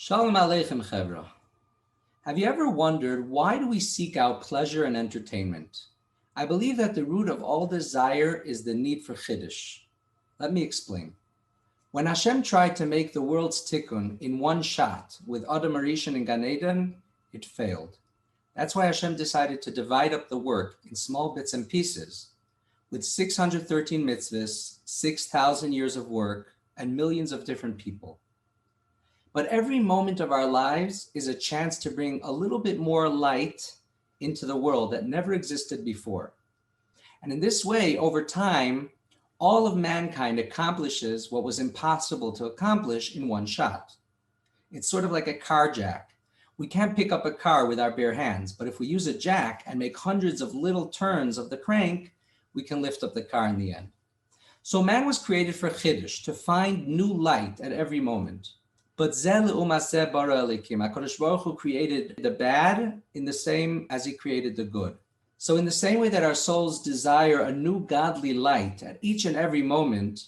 Shalom Aleichem Chevra. Have you ever wondered why do we seek out pleasure and entertainment? I believe that the root of all desire is the need for chiddush. Let me explain. When Hashem tried to make the world's tikkun in one shot with Adam Arishan and Gan Eden, it failed. That's why Hashem decided to divide up the work in small bits and pieces. With 613 mitzvahs, 6,000 years of work, and millions of different people. But every moment of our lives is a chance to bring a little bit more light into the world that never existed before. And in this way, over time, all of mankind accomplishes what was impossible to accomplish in one shot. It's sort of like a car jack. We can't pick up a car with our bare hands, but if we use a jack and make hundreds of little turns of the crank, we can lift up the car in the end. So man was created for chiddush, to find new light at every moment. But HaKadosh Baruch Hu created the bad in the same as he created the good. So in the same way that our souls desire a new godly light at each and every moment,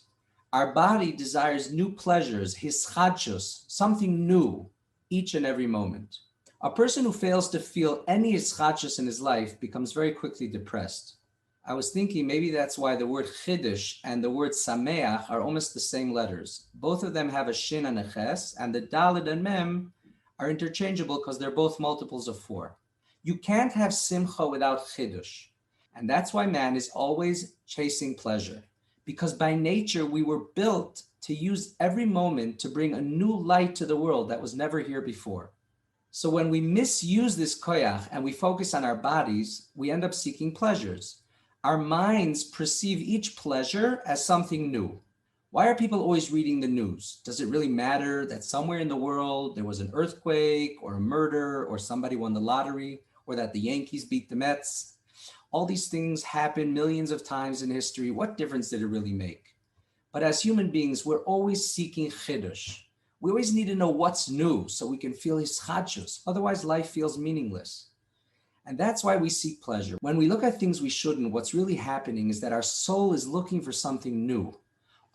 our body desires new pleasures, hischadshus, something new, each and every moment. A person who fails to feel any hischadshus in his life becomes very quickly depressed. I was thinking maybe that's why the word chiddush and the word sameach are almost the same letters. Both of them have a shin and a ches, and the daled and mem are interchangeable because they're both multiples of 4. You can't have simcha without chiddush. And that's why man is always chasing pleasure. Because by nature, we were built to use every moment to bring a new light to the world that was never here before. So when we misuse this koyach and we focus on our bodies, we end up seeking pleasures. Our minds perceive each pleasure as something new. Why are people always reading the news? Does it really matter that somewhere in the world there was an earthquake or a murder or somebody won the lottery or that the Yankees beat the Mets? All these things happen millions of times in history. What difference did it really make? But as human beings, we're always seeking chiddush. We always need to know what's new so we can feel hischadshus. Otherwise, life feels meaningless. And that's why we seek pleasure. When we look at things we shouldn't, what's really happening is that our soul is looking for something new,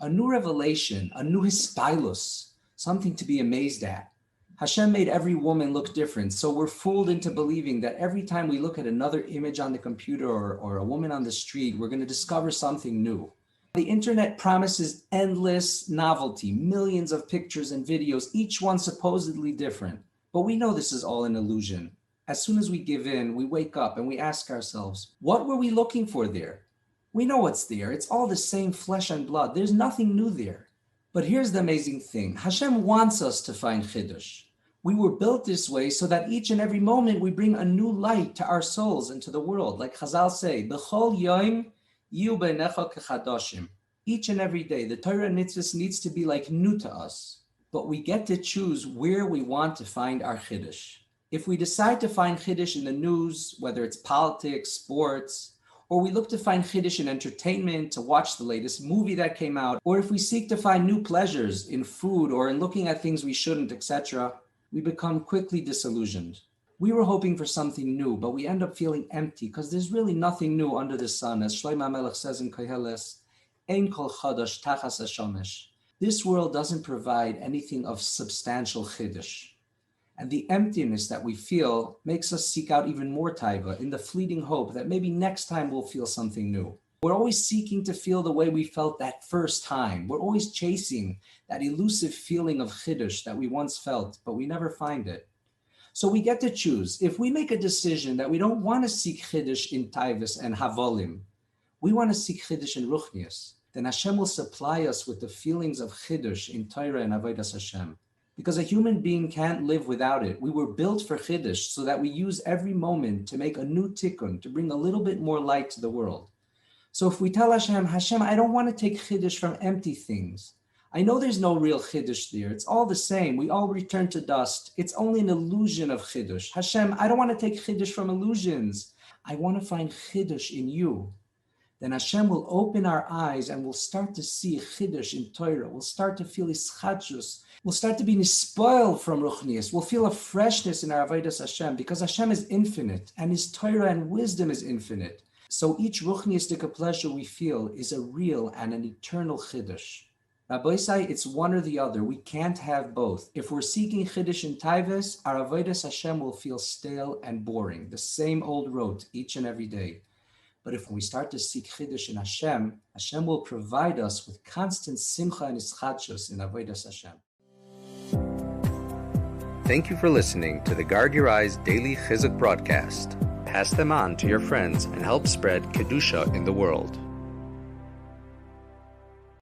a new revelation, a new hispilus, something to be amazed at. Hashem made every woman look different, so we're fooled into believing that every time we look at another image on the computer or a woman on the street, we're going to discover something new. The internet promises endless novelty, millions of pictures and videos, each one supposedly different. But we know this is all an illusion. As soon as we give in, we wake up and we ask ourselves, what were we looking for there? We know what's there. It's all the same flesh and blood. There's nothing new there. But here's the amazing thing. Hashem wants us to find chiddush. We were built this way so that each and every moment we bring a new light to our souls and to the world. Like Chazal say, B'chol yoim yu beinecha kechadoshim. Each and every day, the Torah and mitzvahs needs to be like new to us. But we get to choose where we want to find our chiddush. If we decide to find chiddush in the news, whether it's politics, sports, or we look to find chiddush in entertainment, to watch the latest movie that came out, or if we seek to find new pleasures in food or in looking at things we shouldn't, etc., we become quickly disillusioned. We were hoping for something new, but we end up feeling empty because there's really nothing new under the sun. As Shlomo HaMelech says in Koheles, Ein kol chadash tachas hashomesh. This world doesn't provide anything of substantial chiddush. And the emptiness that we feel makes us seek out even more taiva in the fleeting hope that maybe next time we'll feel something new. We're always seeking to feel the way we felt that first time. We're always chasing that elusive feeling of chiddush that we once felt, but we never find it. So we get to choose. If we make a decision that we don't want to seek chiddush in taivas and havolim, we want to seek chiddush in ruchnius, then Hashem will supply us with the feelings of chiddush in Torah and avodas Hashem. Because a human being can't live without it. We were built for chiddush so that we use every moment to make a new tikkun, to bring a little bit more light to the world. So if we tell Hashem, I don't want to take chiddush from empty things. I know there's no real chiddush there. It's all the same. We all return to dust. It's only an illusion of chiddush. Hashem, I don't want to take chiddush from illusions. I want to find chiddush in you. Then Hashem will open our eyes and we'll start to see chiddush in Torah. We'll start to feel hischadshus. We'll start to be spoiled from ruchnius. We'll feel a freshness in our avodas Hashem because Hashem is infinite and His Torah and wisdom is infinite. So each ruchniistic pleasure we feel is a real and an eternal chiddush. Rabbi say it's one or the other. We can't have both. If we're seeking Chiddush and Taivis, our Avodas Hashem will feel stale and boring, the same old road each and every day. But if we start to seek Chiddush in Hashem, Hashem will provide us with constant simcha and ischadshus in Avodas Hashem. Thank you for listening to the Guard Your Eyes Daily Chizuk broadcast. Pass them on to your friends and help spread Kedusha in the world.